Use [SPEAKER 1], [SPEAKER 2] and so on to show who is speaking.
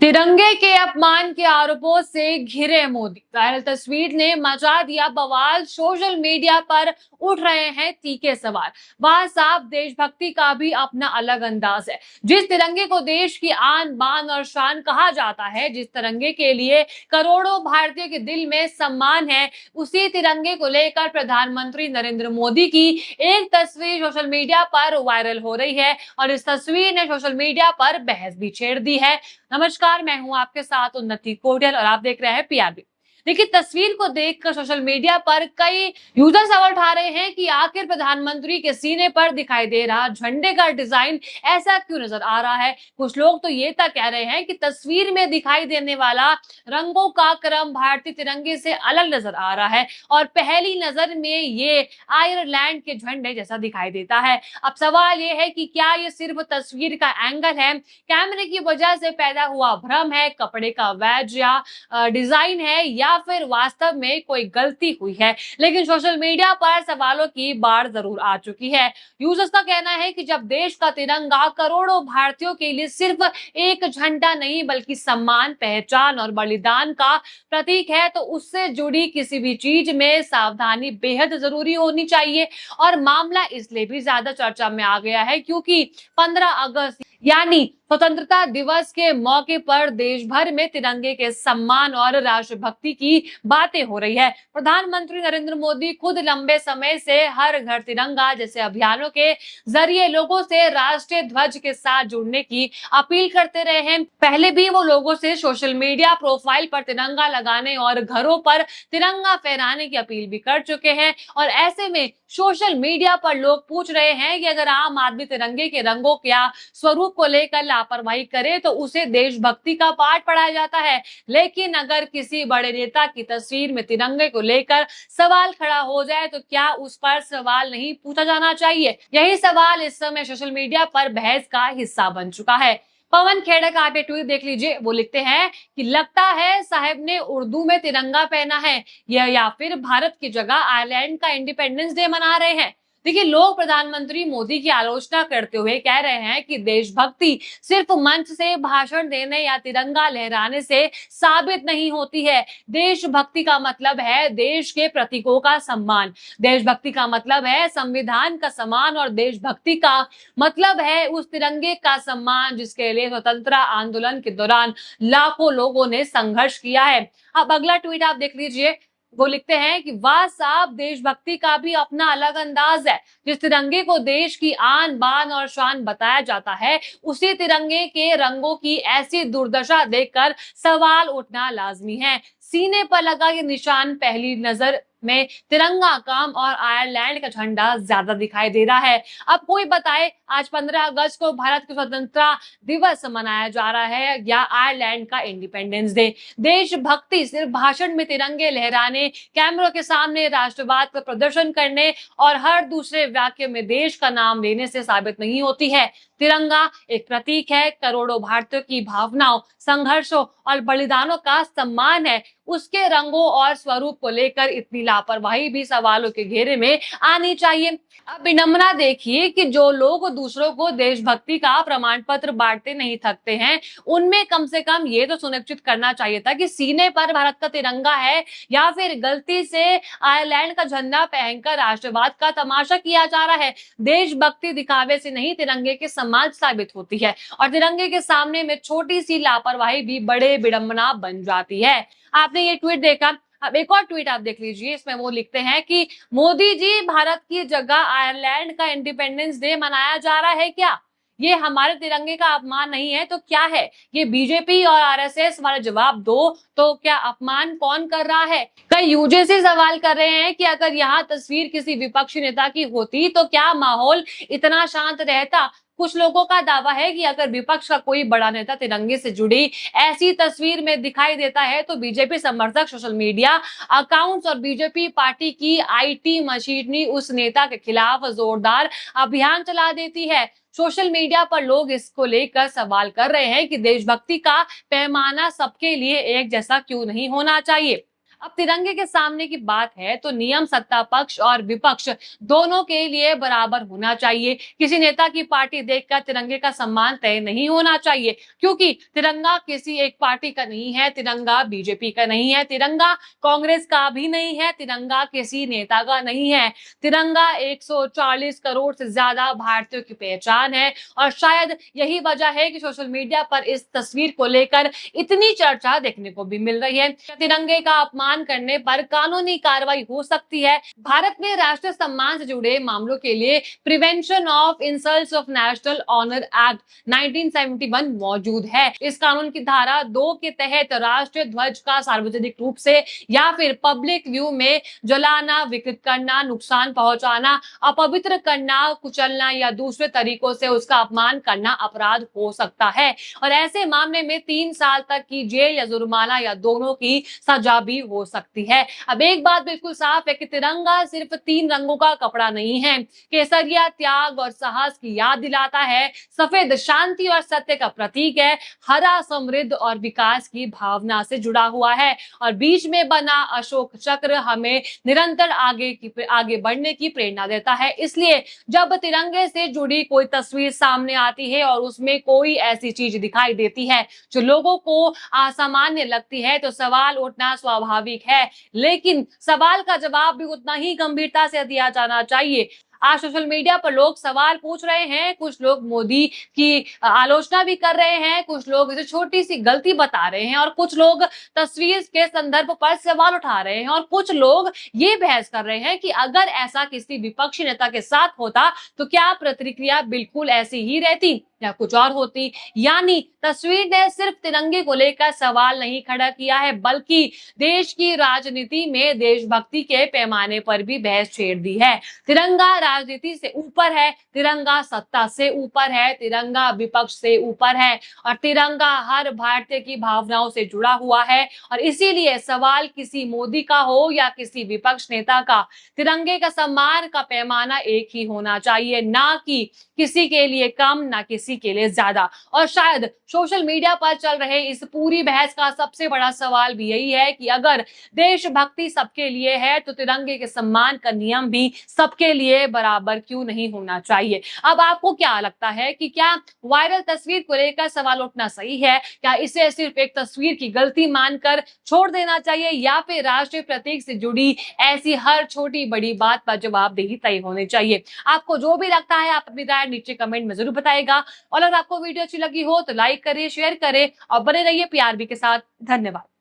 [SPEAKER 1] तिरंगे के अपमान के आरोपों से घिरे मोदी। वायरल तस्वीर ने मचा दिया बवाल। सोशल मीडिया पर उठ रहे हैं तीखे सवाल। वहां साफ देशभक्ति का भी अपना अलग अंदाज है। जिस तिरंगे को देश की आन बान और शान कहा जाता है, जिस तिरंगे के लिए करोड़ों भारतीयों के दिल में सम्मान है, उसी तिरंगे को लेकर प्रधानमंत्री नरेंद्र मोदी की एक तस्वीर सोशल मीडिया पर वायरल हो रही है और इस तस्वीर ने सोशल मीडिया पर बहस भी छेड़ दी है। नमस्कार, मैं हूं आपके साथ उन्नति कोडियल और आप देख रहे हैं पीआरबी। देखिए, तस्वीर को देखकर सोशल मीडिया पर कई यूजर सवाल उठा रहे हैं कि आखिर प्रधानमंत्री के सीने पर दिखाई दे रहा झंडे का डिजाइन ऐसा क्यों नजर आ रहा है। कुछ लोग तो ये तक कह रहे हैं कि तस्वीर में दिखाई देने वाला रंगों का क्रम भारतीय तिरंगे से अलग नजर आ रहा है और पहली नजर में ये आयरलैंड के झंडे जैसा दिखाई देता है। अब सवाल ये है कि क्या ये सिर्फ तस्वीर का एंगल है, कैमरे की वजह से पैदा हुआ भ्रम है, कपड़े का वैज या डिजाइन है, या फिर वास्तव में कोई गलती हुई है। लेकिन सोशल मीडिया पर सवालों की बाढ़ जरूर आ चुकी है। यूजर्स का कहना है कि जब देश का तिरंगा करोड़ों भारतीयों के लिए सिर्फ एक झंडा नहीं बल्कि सम्मान, पहचान और बलिदान का प्रतीक है, तो उससे जुड़ी किसी भी चीज में सावधानी बेहद जरूरी होनी चाहिए। और मामला इसलिए भी ज्यादा चर्चा में आ गया है क्योंकि 15 अगस्त यानी स्वतंत्रता दिवस के मौके पर देश भर में तिरंगे के सम्मान और राष्ट्रभक्ति की बातें हो रही है। प्रधानमंत्री नरेंद्र मोदी खुद लंबे समय से हर घर तिरंगा जैसे अभियानों के जरिए लोगों से राष्ट्रीय ध्वज के साथ जुड़ने की अपील करते रहे हैं। पहले भी वो लोगों से सोशल मीडिया प्रोफाइल पर तिरंगा लगाने और घरों पर तिरंगा फहराने की अपील भी कर चुके हैं। और ऐसे में सोशल मीडिया पर लोग पूछ रहे हैं कि अगर आम आदमी तिरंगे के रंगों या स्वरूप को लेकर लापरवाही करे तो उसे देशभक्ति का पाठ पढ़ाया जाता है। लेकिन अगर किसी बड़े नेता की तस्वीर में तिरंगे को लेकर सवाल खड़ा हो जाए तो क्या उस पर सवाल नहीं पूछा जाना चाहिए? यही सवाल इस समय सोशल मीडिया पर बहस का हिस्सा बन चुका है। पवन खेड़ा का आप एक ट्वीट देख लीजिए। वो लिखते हैं कि लगता है साहब ने उर्दू में तिरंगा पहना है या फिर भारत की जगह आयरलैंड का इंडिपेंडेंस डे मना रहे हैं। देखिए, लोग प्रधानमंत्री मोदी की आलोचना करते हुए कह रहे हैं कि देशभक्ति सिर्फ मंच से भाषण देने या तिरंगा लहराने से साबित नहीं होती है। देशभक्ति का मतलब है देश के प्रतीकों का सम्मान, देशभक्ति का मतलब है संविधान का सम्मान और देशभक्ति का मतलब है उस तिरंगे का सम्मान जिसके लिए स्वतंत्रता आंदोलन के दौरान लाखों लोगों ने संघर्ष किया है। अब अगला ट्वीट आप देख लीजिए। वो लिखते हैं कि वाह साहब, देशभक्ति का भी अपना अलग अंदाज है। जिस तिरंगे को देश की आन बान और शान बताया जाता है, उसी तिरंगे के रंगों की ऐसी दुर्दशा देखकर सवाल उठना लाजमी है। सीने पर लगा ये निशान पहली नजर में तिरंगा काम और आयरलैंड का झंडा ज्यादा दिखाई दे रहा है। अब कोई बताए, आज 15 अगस्त को भारत की स्वतंत्रता दिवस मनाया जा रहा है या आयरलैंड का इंडिपेंडेंस डे? देशभक्ति सिर्फ भाषण में तिरंगे लहराने, कैमरों के सामने राष्ट्रवाद का प्रदर्शन करने और हर दूसरे वाक्य में देश का नाम लेने से साबित नहीं होती है। तिरंगा एक प्रतीक है, करोड़ों भारतीयों की भावनाओं, संघर्षों और बलिदानों का सम्मान है। उसके रंगों और स्वरूप को लेकर इतनी लापरवाही भी सवालों के घेरे में आनी चाहिए। अब विनम्रता देखिए कि जो लोग दूसरों को देशभक्ति का प्रमाण पत्र बांटते नहीं थकते हैं, उनमें कम से कम ये तो सुनिश्चित करना चाहिए था कि सीने पर भारत का तिरंगा है या फिर गलती से आयरलैंड का झंडा पहनकर राष्ट्रवाद का तमाशा किया जा रहा है। देशभक्ति दिखावे से नहीं, तिरंगे के सम्मान साबित होती है और तिरंगे के सामने में छोटी सी लापरवाही भी बड़े विडंबना बन जाती है। आपने ये ट्वीट देखा। अब एक और ट्वीट आप देख लीजिए। इसमें वो लिखते हैं कि मोदी जी, भारत की जगह आयरलैंड का इंडिपेंडेंस डे मनाया जा रहा है क्या? ये हमारे तिरंगे का अपमान नहीं है तो क्या है? ये बीजेपी और आरएसएस वाले जवाब दो। तो क्या अपमान कौन कर रहा है? कई यूजेसी सवाल कर रहे हैं कि अगर यहाँ तस्वीर किसी विपक्षी नेता की होती तो क्या माहौल इतना शांत रहता? कुछ लोगों का दावा है कि अगर विपक्ष का कोई बड़ा नेता तिरंगे से जुड़ी ऐसी तस्वीर में दिखाई देता है तो बीजेपी समर्थक सोशल मीडिया अकाउंट्स और बीजेपी पार्टी की आईटी मशीनरी उस नेता के खिलाफ जोरदार अभियान चला देती है। सोशल मीडिया पर लोग इसको लेकर सवाल कर रहे हैं कि देशभक्ति का पैमाना सबके लिए एक जैसा क्यों नहीं होना चाहिए। अब तिरंगे के सामने की बात है तो नियम सत्ता पक्ष और विपक्ष दोनों के लिए बराबर होना चाहिए। किसी नेता की पार्टी देखकर तिरंगे का सम्मान तय नहीं होना चाहिए, क्योंकि तिरंगा किसी एक पार्टी का नहीं है, तिरंगा बीजेपी का नहीं है, तिरंगा कांग्रेस का भी नहीं है, तिरंगा किसी नेता का नहीं है। तिरंगा 140 करोड़ से ज्यादा भारतीयों की पहचान है और शायद यही वजह है कि सोशल मीडिया पर इस तस्वीर को लेकर इतनी चर्चा देखने को भी मिल रही है। तिरंगे का अपमान करने पर कानूनी कार्रवाई हो सकती है। भारत में राष्ट्रीय सम्मान से जुड़े मामलों के लिए prevention of insults of national honour act 1971 मौजूद है। इस कानून की धारा 2 के तहत राष्ट्रीय ध्वज का सार्वजनिक रूप से या फिर पब्लिक व्यू में जलाना, विकृत करना, नुकसान पहुंचाना, अपवित्र करना, कुचलना या दूसरे तरीकों से उसका अपमान करना अपराध हो सकता है और ऐसे मामले में 3 साल तक की जेल या जुर्माना या दोनों की सजा भी हो सकती है। अब एक बात बिल्कुल साफ है कि तिरंगा सिर्फ 3 रंगों का कपड़ा नहीं है। केसरिया त्याग और साहस की याद दिलाता है, सफेद शांति और सत्य का प्रतीक है, हरा समृद्ध और विकास की भावना से जुड़ा हुआ है और बीच में बना अशोक चक्र हमें निरंतर आगे बढ़ने की प्रेरणा देता है। इसलिए जब तिरंगे से जुड़ी कोई तस्वीर सामने आती है और उसमें कोई ऐसी चीज दिखाई देती है जो लोगों को असामान्य लगती है तो सवाल उठना स्वाभाविक है, लेकिन सवाल का जवाब भी उतना ही गंभीरता से दिया जाना चाहिए। आज सोशल मीडिया पर लोग सवाल पूछ रहे हैं, कुछ लोग मोदी की आलोचना भी कर रहे हैं, कुछ लोग इसे छोटी सी गलती बता रहे हैं और कुछ लोग तस्वीर के संदर्भ पर सवाल उठा रहे हैं और कुछ लोग ये बहस कर रहे हैं कि अगर ऐसा किसी विपक्षी नेता के साथ होता तो क्या प्रतिक्रिया बिल्कुल ऐसी ही रहती या कुछ और होती। यानी तस्वीर ने सिर्फ तिरंगे को लेकर सवाल नहीं खड़ा किया है, बल्कि देश की राजनीति में देशभक्ति के पैमाने पर भी बहस छेड़ दी है। तिरंगा राजनीति से ऊपर है, तिरंगा सत्ता से ऊपर है, तिरंगा विपक्ष से ऊपर है और तिरंगा हर भारतीय की भावनाओं से जुड़ा हुआ है और इसीलिए सवाल किसी मोदी का हो या किसी विपक्ष नेता का, तिरंगे का सम्मान का पैमाना एक ही होना चाहिए, ना कि किसी के लिए कम ना किसी के लिए ज्यादा। और शायद सोशल मीडिया पर चल रहे इस पूरी बहस का सबसे बड़ा सवाल भी यही है कि अगर देशभक्ति सबके लिए है तो तिरंगे के सम्मान का नियम भी सबके लिए बराबर क्यों नहीं होना चाहिए। अब आपको क्या लगता है कि क्या वायरल तस्वीर को लेकर सवाल उठना सही है? क्या इसे सिर्फ एक तस्वीर की गलती मानकर छोड़ देना चाहिए या फिर राष्ट्रीय प्रतीक से जुड़ी ऐसी हर छोटी बड़ी बात पर जवाबदेही तय होनी चाहिए? आपको जो भी लगता है आप अपनी राय नीचे कमेंट में जरूर बताएगा और अगर आपको वीडियो अच्छी लगी हो तो लाइक करें, शेयर करें और बने रहिए पीआरबी के साथ। धन्यवाद।